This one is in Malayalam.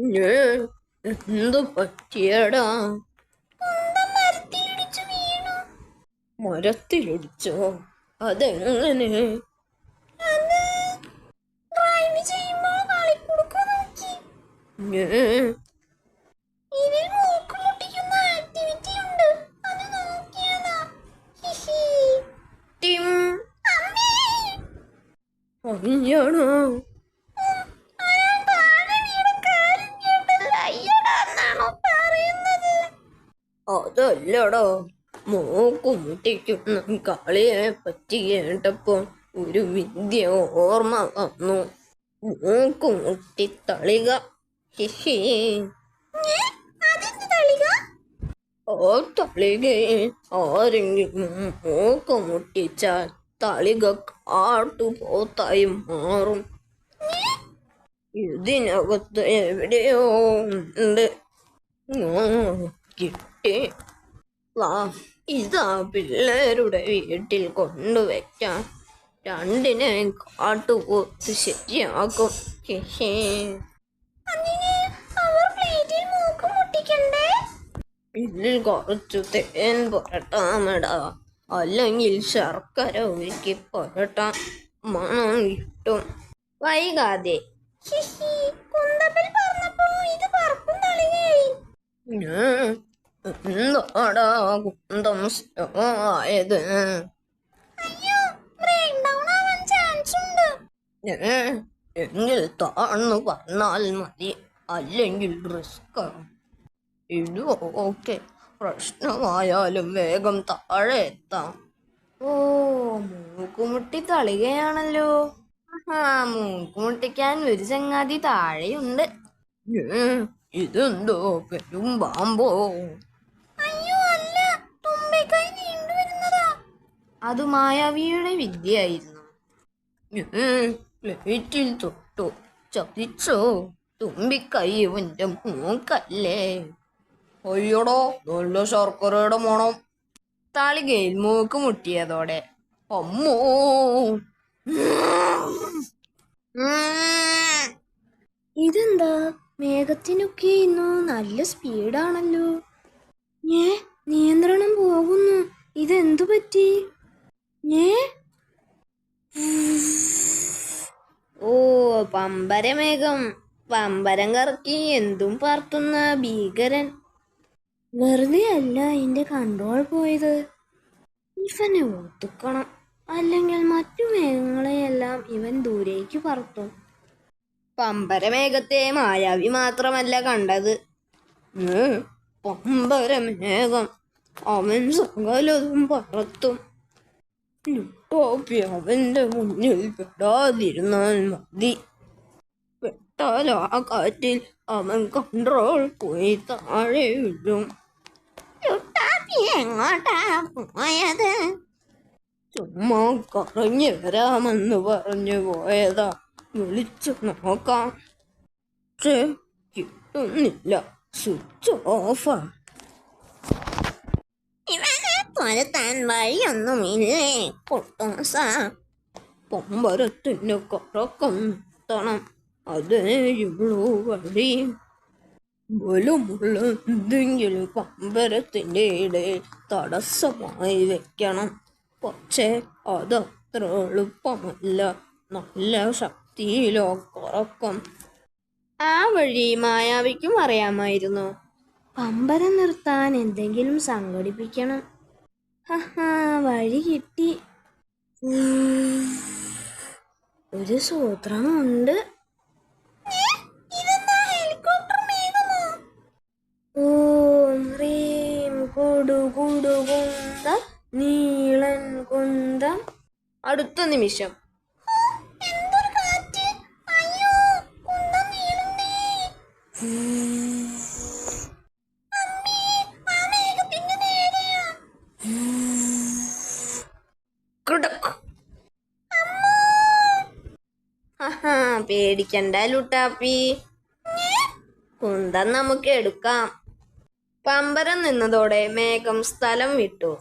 ഞേ, എന്തു പറ്റിയടാ? മരത്തിലിടിച്ചോ? അതെങ്ങനെ? ഞേ, ടിം, അറിഞ്ഞാണോ? അതല്ലടോ, മൂക്കുമുട്ടിക്കുന്ന കളിയെ പറ്റി കേട്ടപ്പോ ഒരു വിദ്യ ഓർമ്മ വന്നു. മൂക്കുമുട്ടി തളിക. ഹിഹി. ആ തളികയെ ആരെങ്കിലും മൂക്കുമുട്ടിച്ചാൽ തളിക കാട്ടുപോത്തായി മാറും. ഇതിനകത്ത് എവിടെയോ ഉണ്ട്. കിട്ടി. വാ, ഇതാ പിള്ളേരുടെ വീട്ടിൽ കൊണ്ടുവയ്ക്കാം. രണ്ടിനെ കാട്ടുപോത്ത് ശരിയാക്കും. ഇതിൽ കുറച്ചു തേൻ പുരട്ടാമടാ, അല്ലെങ്കിൽ ശർക്കര ഒരുക്കി പുരട്ടാം. മണം കിട്ടും. വൈകാതെ. എന്താടാ കുന്തം ആയത്? എങ്കിൽ താഴ്ന്നു പറഞ്ഞാൽ മതി, അല്ലെങ്കിൽ റിസ്ക്. ഇത് ഓക്കെ, പ്രശ്നമായാലും വേഗം താഴെ എത്താം. ഓ, മൂക്കുമുട്ടി തളികയാണല്ലോ. മൂക്കുമുട്ടിക്കാൻ ഒരു ചങ്ങാതി താഴെയുണ്ട്. ഇതെന്തോ പെരും പാമ്പോ? അത് മായാവിയുടെ വിദ്യയായിരുന്നു. പ്ലേറ്റിൽ തൊട്ടു ചതിച്ചോ? തുമ്പിക്കൈ ഇവന്റെ മൂക്കല്ലേ? അയ്യടോ, നല്ല ശർക്കരയുടെ മണം. തളികയിൽ മൂക്ക് മുട്ടിയതോടെ അമ്മോ, ഇതെന്താ, മേഘത്തിനൊക്കെ ഇന്നു നല്ല സ്പീഡാണല്ലോ. നിയന്ത്രണം പോകുന്നു. ഇതെന്തു പറ്റി? ഓ, പമ്പരമേഘം. പമ്പരം കറക്കി എന്തും പറത്തുന്ന ഭീകരൻ. വെറുതെ അല്ല എന്റെ കൺട്രോൾ പോയത്. ഇവനെ ഒതുക്കണം, അല്ലെങ്കിൽ മറ്റു മേഘങ്ങളെയെല്ലാം ഇവൻ ദൂരേക്ക് പറത്തും. പമ്പരമേഘത്തെ മായാവി മാത്രമല്ല കണ്ടത്. പമ്പരമേഘം, അവൻ സകലതും പറത്തും. യൂട്ടോപ്യ അവന്റെ മുന്നിൽ പെടാതിരുന്നാൽ മതി. പെട്ടാൽ ആ കാറ്റിൽ അവൻ കൺട്രോൾ പോയി താഴെ വീഴും. എങ്ങോട്ടാ പോയത്? ചുമ്മാ കറങ്ങി വരാമെന്ന് പറഞ്ഞു പോയതാ. വിളിച്ചു നോക്കാം, പക്ഷേ കിട്ടുന്നില്ല. സ്വിച്ച് ഓഫാ. ഇവനെ തുരത്താൻ വഴിയൊന്നുമില്ലേ കുട്ടൂസ? പമ്പരത്തിന്റെ കറക്കം നിർത്തണം, അതേയുള്ളൂ വഴി. ബലമുള്ള എന്തെങ്കിലും പമ്പരത്തിന്റെ ഇടയിൽ തടസ്സമായി വെക്കണം. പക്ഷേ അതത്ര എളുപ്പമല്ല. നല്ല ശക്തിയിലോ കറക്കം. ആ വഴി മായാവിക്കും അറിയാമായിരുന്നു. പമ്പരം നിർത്താൻ എന്തെങ്കിലും സംഘടിപ്പിക്കണം. വഴി കിട്ടി. ഒരു സൂത്രമുണ്ട്. ഓം ഹ്രീം കൊടുകുടുകുന്ത നീളൻ കുന്തം. അടുത്ത നിമിഷം പേടിക്കണ്ട ലുട്ടാപ്പി, കുന്തം നമുക്ക് എടുക്കാം. പമ്പരം നിന്നതോടെ മേഘം സ്ഥലം വിട്ടു.